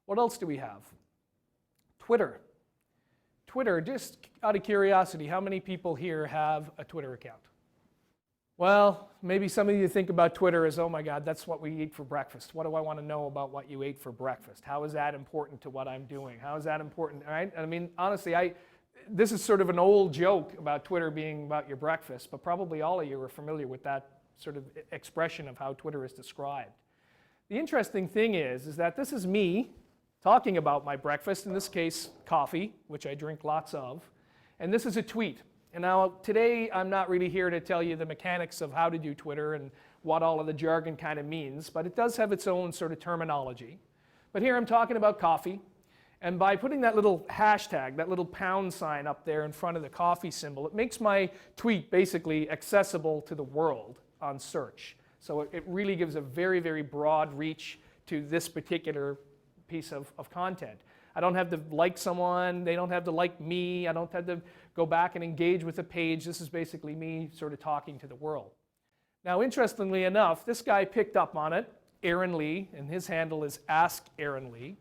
What else do we have? Twitter. Twitter, just out of curiosity, how many people here have a Twitter account? Well, maybe some of you think about Twitter as, oh my God, that's what we eat for breakfast. What do I want to know about what you ate for breakfast? How is that important to what I'm doing? How is that important, right? I mean, honestly, this is sort of an old joke about Twitter being about your breakfast, but probably all of you are familiar with that sort of expression of how Twitter is described. The interesting thing is that this is me talking about my breakfast, in this case, coffee, which I drink lots of, and this is a tweet. And now, today, I'm not really here to tell you the mechanics of how to do Twitter and what all of the jargon kind of means, but it does have its own sort of terminology. But here I'm talking about coffee, and by putting that little hashtag, that little pound sign up there in front of the coffee symbol, it makes my tweet basically accessible to the world on search. So it really gives a very, very broad reach to this particular piece of content. I don't have to like someone, they don't have to like me, I don't have to go back and engage with a page. This is basically me sort of talking to the world. Now, interestingly enough, this guy picked up on it, Aaron Lee, and his handle is Ask Aaron Lee.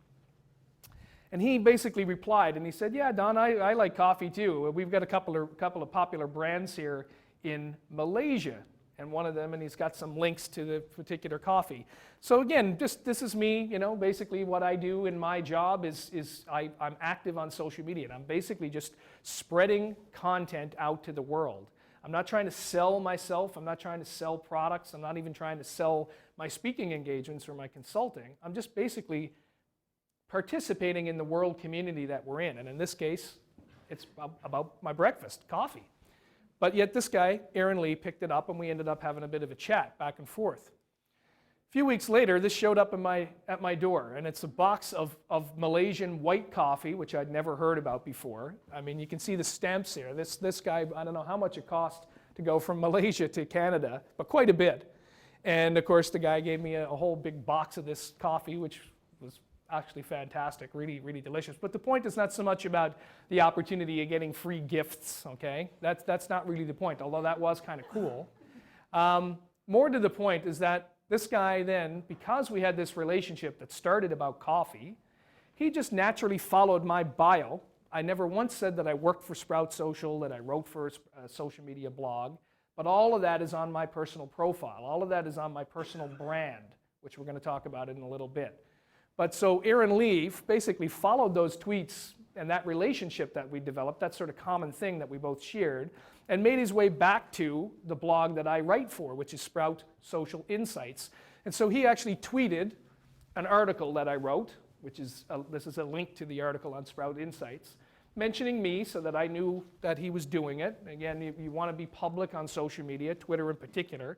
And he basically replied and he said, yeah, Don, I like coffee too. We've got a couple of popular brands here in Malaysia. And one of them, and he's got some links to the particular coffee. So again, just this is me, you know, basically what I do in my job is I'm active on social media. And I'm basically just spreading content out to the world. I'm not trying to sell myself. I'm not trying to sell products. I'm not even trying to sell my speaking engagements or my consulting. I'm just basically participating in the world community that we're in. And in this case, it's about my breakfast, coffee. But yet this guy, Aaron Lee, picked it up and we ended up having a bit of a chat back and forth. A few weeks later, this showed up at my door, and it's a box of Malaysian white coffee, which I'd never heard about before. I mean, you can see the stamps here. This guy, I don't know how much it cost to go from Malaysia to Canada, but quite a bit. And of course, the guy gave me a whole big box of this coffee, which was actually fantastic, really, really delicious. But the point is not so much about the opportunity of getting free gifts, okay? That's not really the point, although that was kind of cool. More to the point is that this guy then, because we had this relationship that started about coffee, he just naturally followed my bio. I never once said that I worked for Sprout Social, that I wrote for a social media blog, but all of that is on my personal profile. All of that is on my personal brand, which we're going to talk about in a little bit. But so Aaron Lee basically followed those tweets and that relationship that we developed, that sort of common thing that we both shared, and made his way back to the blog that I write for, which is Sprout Social Insights. And so he actually tweeted an article that I wrote, which is, this is a link to the article on Sprout Insights, mentioning me so that I knew that he was doing it. Again, you want to be public on social media, Twitter in particular.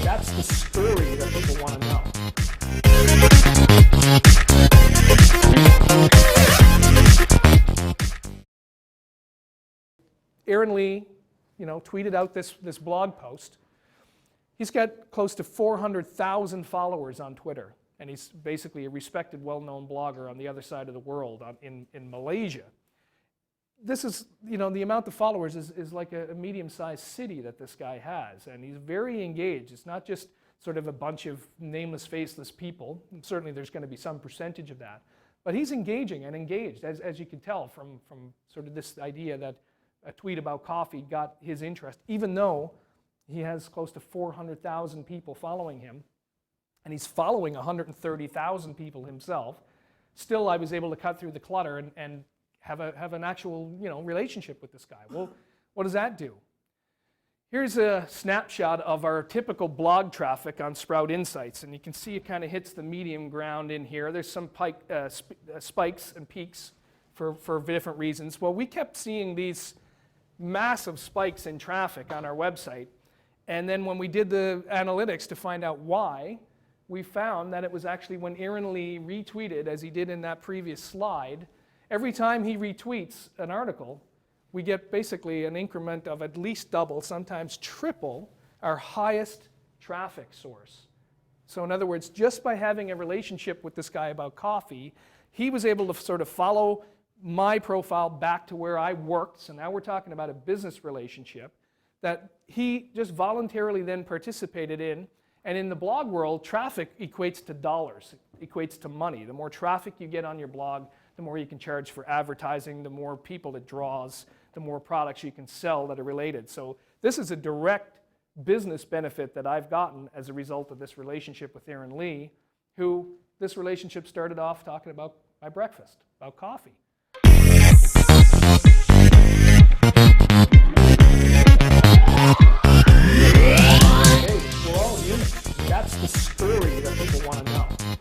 That's the story that people want to know. Aaron Lee, tweeted out this blog post. He's got close to 400,000 followers on Twitter, and he's basically a respected, well-known blogger on the other side of the world in Malaysia. This is, the amount of followers is like a medium-sized city that this guy has, and he's very engaged. It's not just sort of a bunch of nameless, faceless people. And certainly there's going to be some percentage of that. But he's engaging and engaged, as you can tell from sort of this idea that a tweet about coffee got his interest, even though he has close to 400,000 people following him, and he's following 130,000 people himself. Still, I was able to cut through the clutter and have an actual relationship with this guy. Well, what does that do? Here's a snapshot of our typical blog traffic on Sprout Insights, and you can see it kind of hits the medium ground in here. There's some spikes and peaks for different reasons. Well, we kept seeing these massive spikes in traffic on our website, and then when we did the analytics to find out why, we found that it was actually when Aaron Lee retweeted, as he did in that previous slide. Every time he retweets an article, we get basically an increment of at least double, sometimes triple, our highest traffic source So in other words, just by having a relationship with this guy about coffee, he was able to sort of follow my profile back to where I worked. So now we're talking about a business relationship that he just voluntarily then participated in. And in the blog world, traffic equates to dollars, equates to money. The more traffic you get on your blog, the more you can charge for advertising, the more people it draws, the more products you can sell that are related. So this is a direct business benefit that I've gotten as a result of this relationship with Aaron Lee, who this relationship started off talking about my breakfast, about coffee. Hey, we're all human. That's the story that people want to know.